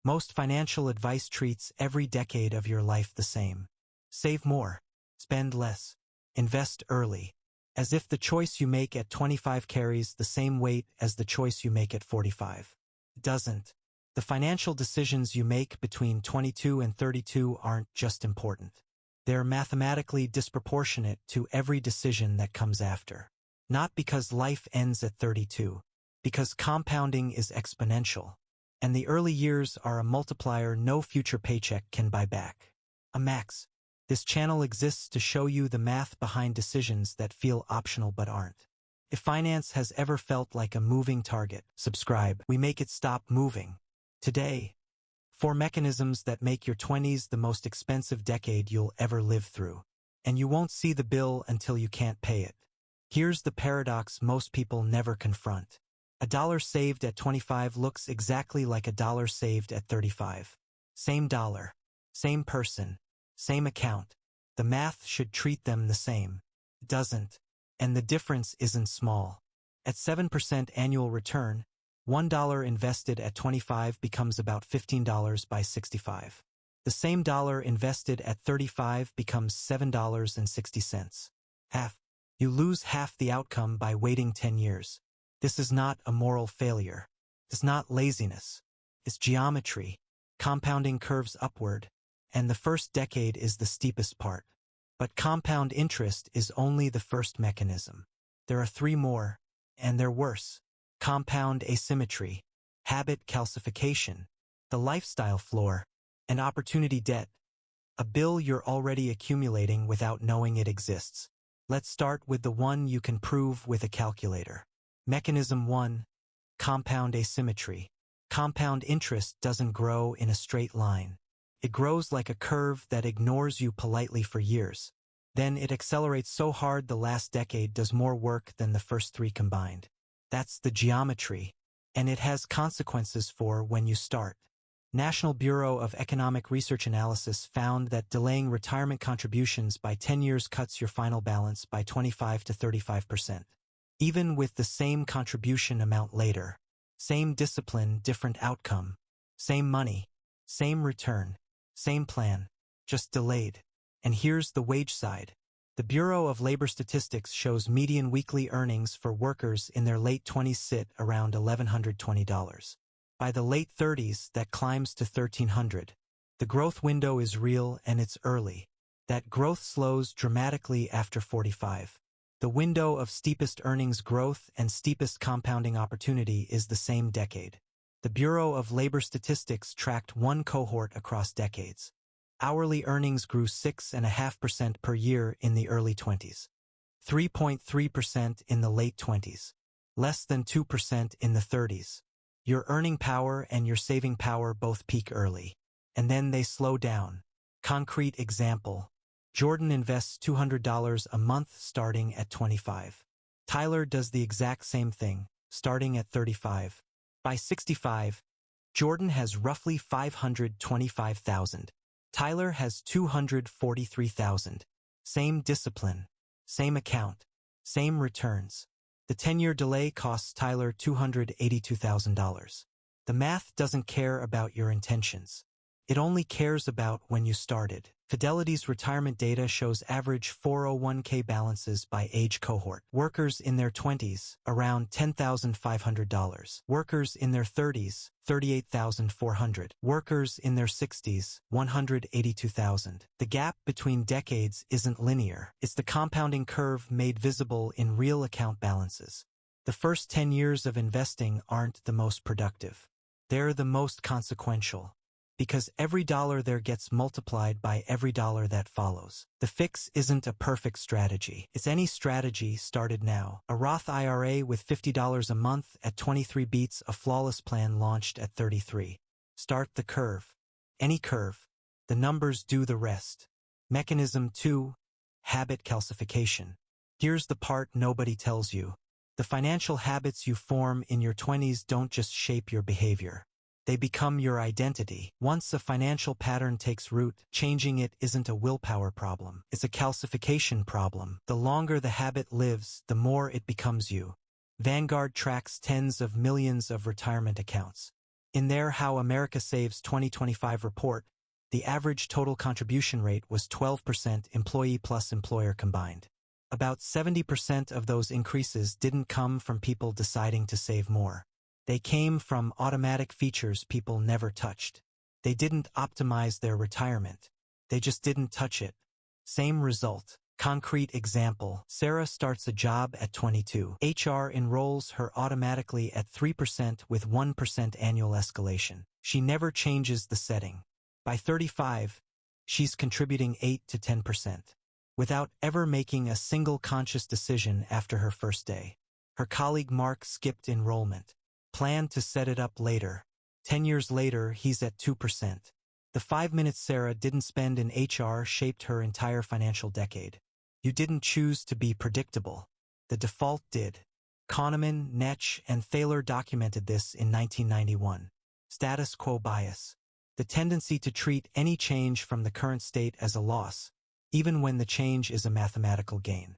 Most financial advice treats every decade of your life the same. Save more. Spend less. Invest early. As if the choice you make at 25 carries the same weight as the choice you make at 45. It doesn't. The financial decisions you make between 22 and 32 aren't just important. They're mathematically disproportionate to every decision that comes after. Not because life ends at 32. Because compounding is exponential. And the early years are a multiplier no future paycheck can buy back. A max. This channel exists to show you the math behind decisions that feel optional but aren't. If finance has ever felt like a moving target, subscribe. We make it stop moving. Today, 4 mechanisms that make your 20s the most expensive decade you'll ever live through. And you won't see the bill until you can't pay it. Here's the paradox most people never confront. $1 saved at 25 looks exactly like $1 saved at 35. Same dollar. Same person. Same account. The math should treat them the same. It doesn't. And the difference isn't small. At 7% annual return, $1 invested at 25 becomes about $15 by 65. The same dollar invested at 35 becomes $7.60. Half. You lose half the outcome by waiting 10 years. This is not a moral failure. It's not laziness. It's geometry. Compounding curves upward, and the first decade is the steepest part. But compound interest is only the first mechanism. There are 3 more, and they're worse. Compound asymmetry, habit calcification, the lifestyle floor, and opportunity debt. A bill you're already accumulating without knowing it exists. Let's start with the one you can prove with a calculator. Mechanism 1. Compound asymmetry. Compound interest doesn't grow in a straight line. It grows like a curve that ignores you politely for years. Then it accelerates so hard the last decade does more work than the first 3 combined. That's the geometry, and it has consequences for when you start. National Bureau of Economic Research Analysis found that delaying retirement contributions by 10 years cuts your final balance by 25 to 35%. Even with the same contribution amount later. Same discipline, different outcome. Same money. Same return. Same plan. Just delayed. And here's the wage side. The Bureau of Labor Statistics shows median weekly earnings for workers in their late 20s sit around $1,120. By the late 30s, that climbs to $1,300. The growth window is real and it's early. That growth slows dramatically after 45. The window of steepest earnings growth and steepest compounding opportunity is the same decade. The Bureau of Labor Statistics tracked one cohort across decades. Hourly earnings grew 6.5% per year in the early 20s, 3.3% in the late 20s, less than 2% in the 30s. Your earning power and your saving power both peak early, and then they slow down. Concrete example. Jordan invests $200 a month starting at 25. Tyler does the exact same thing, starting at 35. By 65, Jordan has roughly $525,000. Tyler has $243,000. Same discipline, same account, same returns. The 10-year delay costs Tyler $282,000. The math doesn't care about your intentions. It only cares about when you started. Fidelity's retirement data shows average 401k balances by age cohort. Workers in their 20s, around $10,500. Workers in their 30s, $38,400. Workers in their 60s, $182,000. The gap between decades isn't linear. It's the compounding curve made visible in real account balances. The first 10 years of investing aren't the most productive. They're the most consequential. Because every dollar there gets multiplied by every dollar that follows. The fix isn't a perfect strategy. It's any strategy started now. A Roth IRA with $50 a month at 23 beats a flawless plan launched at 33. Start the curve. Any curve. The numbers do the rest. Mechanism 2. Habit calcification. Here's the part nobody tells you. The financial habits you form in your 20s don't just shape your behavior. They become your identity. Once a financial pattern takes root, changing it isn't a willpower problem. It's a calcification problem. The longer the habit lives, the more it becomes you. Vanguard tracks tens of millions of retirement accounts. In their How America Saves 2025 report, the average total contribution rate was 12% employee plus employer combined. About 70% of those increases didn't come from people deciding to save more. They came from automatic features people never touched. They didn't optimize their retirement. They just didn't touch it. Same result. Concrete example. Sarah starts a job at 22. HR enrolls her automatically at 3% with 1% annual escalation. She never changes the setting. By 35, she's contributing 8 to 10%. Without ever making a single conscious decision after her first day. Her colleague Mark skipped enrollment. Planned to set it up later. 10 years later, he's at 2%. The 5 minutes Sarah didn't spend in HR shaped her entire financial decade. You didn't choose to be predictable. The default did. Kahneman, Netsch, and Thaler documented this in 1991. Status quo bias. The tendency to treat any change from the current state as a loss, even when the change is a mathematical gain.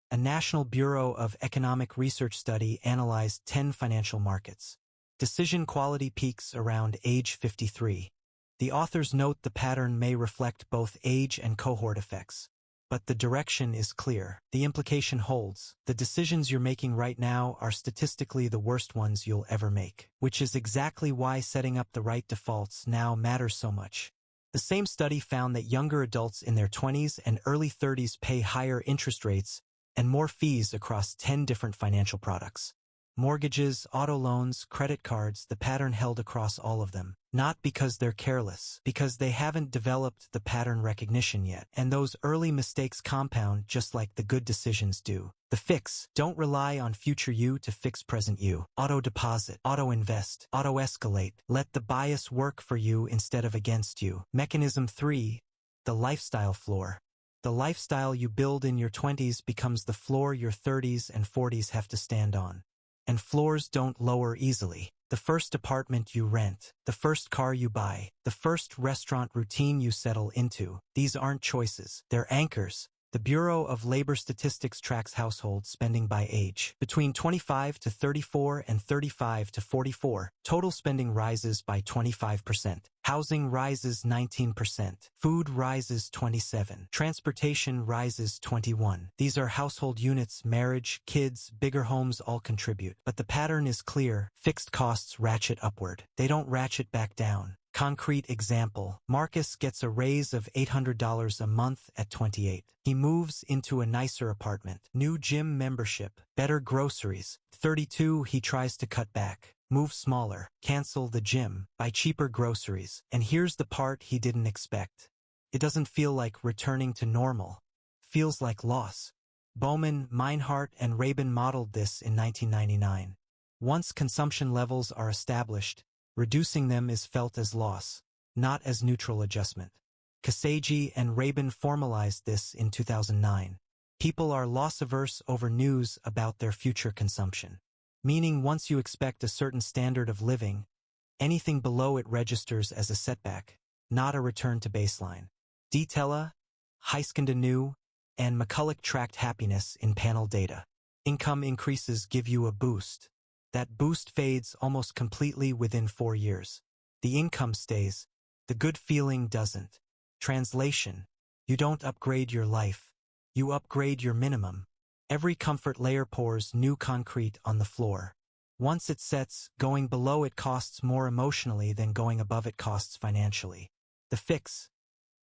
A National Bureau of Economic Research study analyzed 10 financial markets. Decision quality peaks around age 53. The authors note the pattern may reflect both age and cohort effects. But the direction is clear. The implication holds. The decisions you're making right now are statistically the worst ones you'll ever make, which is exactly why setting up the right defaults now matters so much. The same study found that younger adults in their 20s and early 30s pay higher interest rates and more fees across 10 different financial products. Mortgages, auto loans, credit cards, the pattern held across all of them. Not because they're careless, because they haven't developed the pattern recognition yet. And those early mistakes compound just like the good decisions do. The fix: don't rely on future you to fix present you. Auto-deposit, auto-invest, auto-escalate. Let the bias work for you instead of against you. Mechanism 3. The lifestyle floor. The lifestyle you build in your 20s becomes the floor your 30s and 40s have to stand on. And floors don't lower easily. The first apartment you rent, the first car you buy, the first restaurant routine you settle into, these aren't choices, they're anchors. The Bureau of Labor Statistics tracks household spending by age. Between 25 to 34 and 35 to 44, total spending rises by 25%. Housing rises 19%. Food rises 27%. Transportation rises 21%. These are household units, marriage, kids, bigger homes all contribute. But the pattern is clear. Fixed costs ratchet upward. They don't ratchet back down. Concrete example. Marcus gets a raise of $800 a month at 28. He moves into a nicer apartment, new gym membership, better groceries. 32, he tries to cut back, move smaller, cancel the gym, buy cheaper groceries. And here's the part he didn't expect. It doesn't feel like returning to normal. Feels like loss. Bowman, Meinhardt, and Rabin modeled this in 1999. Once consumption levels are established, reducing them is felt as loss, not as neutral adjustment. Kasagi and Rabin formalized this in 2009. People are loss-averse over news about their future consumption. Meaning once you expect a certain standard of living, anything below it registers as a setback, not a return to baseline. Ditella, Heiskindenu, and McCulloch tracked happiness in panel data. Income increases give you a boost. That boost fades almost completely within 4 years. The income stays. The good feeling doesn't. Translation: you don't upgrade your life. You upgrade your minimum. Every comfort layer pours new concrete on the floor. Once it sets, going below it costs more emotionally than going above it costs financially. The fix: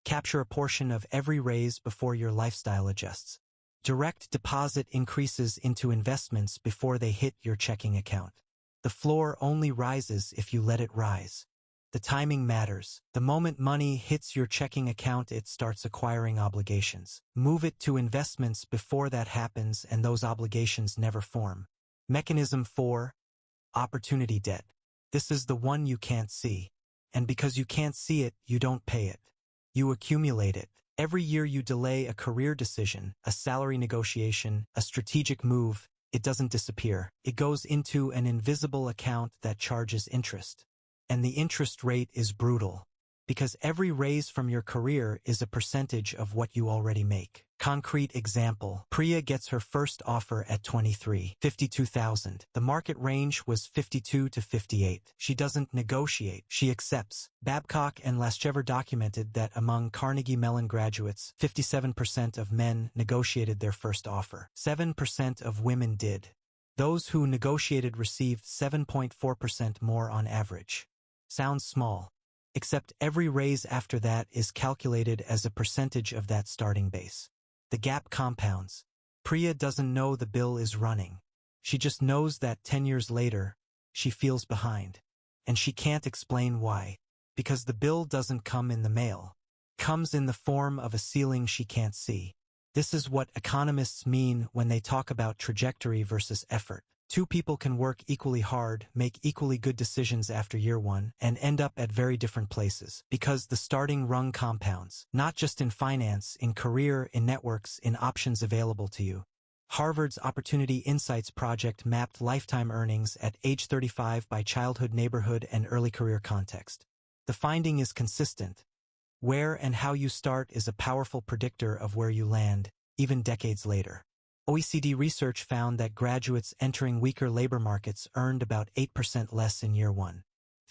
capture a portion of every raise before your lifestyle adjusts. Direct deposit increases into investments before they hit your checking account. The floor only rises if you let it rise. The timing matters. The moment money hits your checking account, it starts acquiring obligations. Move it to investments before that happens, and those obligations never form. Mechanism 4. Opportunity debt. This is the one you can't see. And because you can't see it, you don't pay it. You accumulate it. Every year you delay a career decision, a salary negotiation, a strategic move, it doesn't disappear. It goes into an invisible account that charges interest. And the interest rate is brutal. Because every raise from your career is a percentage of what you already make. Concrete example. Priya gets her first offer at 23, 52,000. The market range was 52 to 58. She doesn't negotiate, she accepts. Babcock and Laschever documented that among Carnegie Mellon graduates, 57% of men negotiated their first offer. 7% of women did. Those who negotiated received 7.4% more on average. Sounds small. Except every raise after that is calculated as a percentage of that starting base. The gap compounds. Priya doesn't know the bill is running. She just knows that 10 years later, she feels behind. And she can't explain why. Because the bill doesn't come in the mail. It comes in the form of a ceiling she can't see. This is what economists mean when they talk about trajectory versus effort. Two people can work equally hard, make equally good decisions after year one, and end up at very different places. Because the starting rung compounds, not just in finance, in career, in networks, in options available to you. Harvard's Opportunity Insights project mapped lifetime earnings at age 35 by childhood, neighborhood, and early career context. The finding is consistent. Where and how you start is a powerful predictor of where you land, even decades later. OECD research found that graduates entering weaker labor markets earned about 8% less in year one,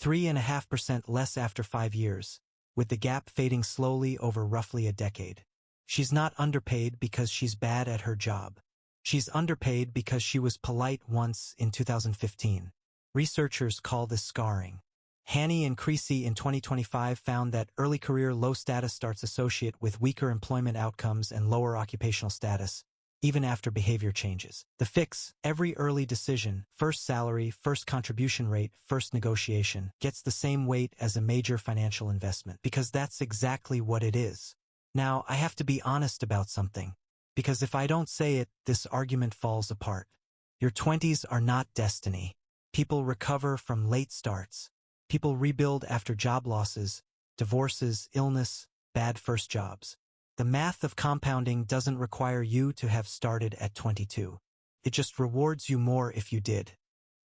3.5% less after 5 years, with the gap fading slowly over roughly a decade. She's not underpaid because she's bad at her job. She's underpaid because she was polite once in 2015. Researchers call this scarring. Haney and Creasy in 2025 found that early career low status starts associate with weaker employment outcomes and lower occupational status, even after behavior changes. The fix, every early decision, first salary, first contribution rate, first negotiation, gets the same weight as a major financial investment, because that's exactly what it is. Now, I have to be honest about something, because if I don't say it, this argument falls apart. Your 20s are not destiny. People recover from late starts. People rebuild after job losses, divorces, illness, bad first jobs. The math of compounding doesn't require you to have started at 22. It just rewards you more if you did.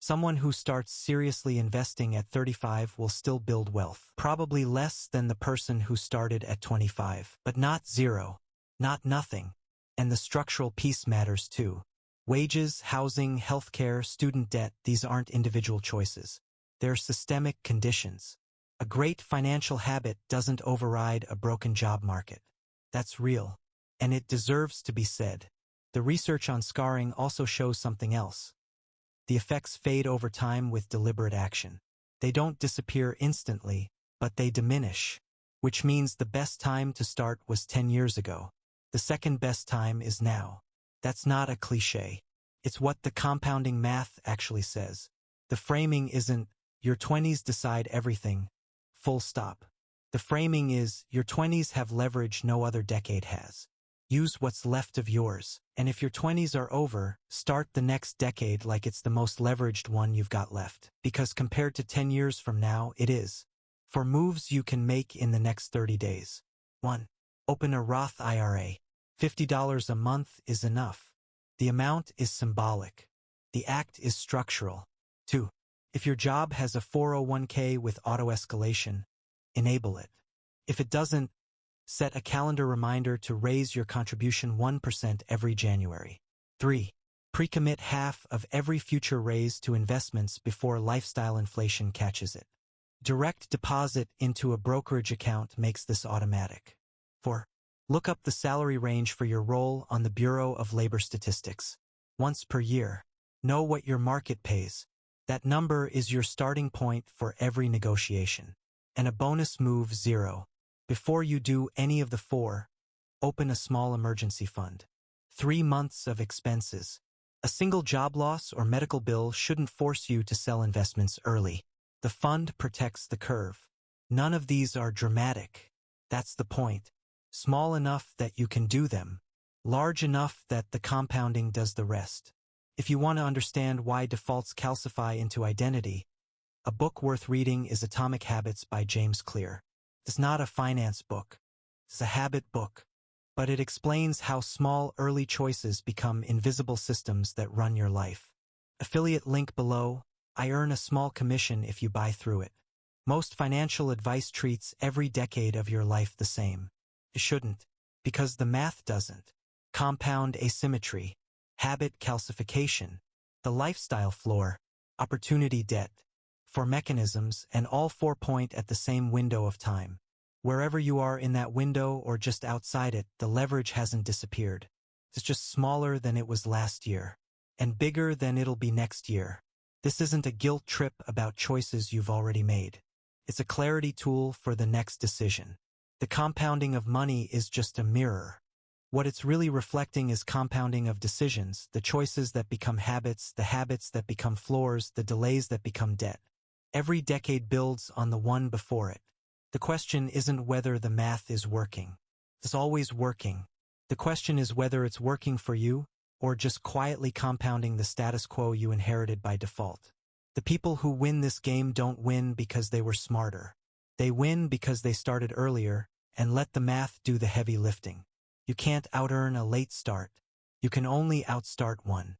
Someone who starts seriously investing at 35 will still build wealth. Probably less than the person who started at 25. But not zero. Not nothing. And the structural piece matters too. Wages, housing, healthcare, student debt, these aren't individual choices. They're systemic conditions. A great financial habit doesn't override a broken job market. That's real. And it deserves to be said. The research on scarring also shows something else. The effects fade over time with deliberate action. They don't disappear instantly, but they diminish. Which means the best time to start was 10 years ago. The second best time is now. That's not a cliché. It's what the compounding math actually says. The framing isn't, your 20s decide everything, full stop. The framing is, your 20s have leverage no other decade has. Use what's left of yours, and if your 20s are over, start the next decade like it's the most leveraged one you've got left. Because compared to 10 years from now, it is. For moves you can make in the next 30 days. 1. Open a Roth IRA. $50 a month is enough. The amount is symbolic. The act is structural. 2. If your job has a 401k with auto-escalation, enable it. If it doesn't, set a calendar reminder to raise your contribution 1% every January. 3. Pre-commit half of every future raise to investments before lifestyle inflation catches it. Direct deposit into a brokerage account makes this automatic. 4. Look up the salary range for your role on the Bureau of Labor Statistics. Once per year. Know what your market pays. That number is your starting point for every negotiation. And a bonus move 0. Before you do any of the 4, open a small emergency fund. 3 months of expenses. A single job loss or medical bill shouldn't force you to sell investments early. The fund protects the curve. None of these are dramatic. That's the point. Small enough that you can do them. Large enough that the compounding does the rest. If you want to understand why defaults calcify into identity, a book worth reading is Atomic Habits by James Clear. It's not a finance book. It's a habit book. But it explains how small early choices become invisible systems that run your life. Affiliate link below. I earn a small commission if you buy through it. Most financial advice treats every decade of your life the same. It shouldn't, because the math doesn't. Compound asymmetry, habit calcification, the lifestyle floor, opportunity debt. Four mechanisms, and all four point at the same window of time. Wherever you are in that window or just outside it, the leverage hasn't disappeared. It's just smaller than it was last year, and bigger than it'll be next year. This isn't a guilt trip about choices you've already made. It's a clarity tool for the next decision. The compounding of money is just a mirror. What it's really reflecting is compounding of decisions, the choices that become habits, the habits that become floors, the delays that become debt. Every decade builds on the one before it. The question isn't whether the math is working. It's always working. The question is whether it's working for you, or just quietly compounding the status quo you inherited by default. The people who win this game don't win because they were smarter. They win because they started earlier and let the math do the heavy lifting. You can't out-earn a late start. You can only outstart one.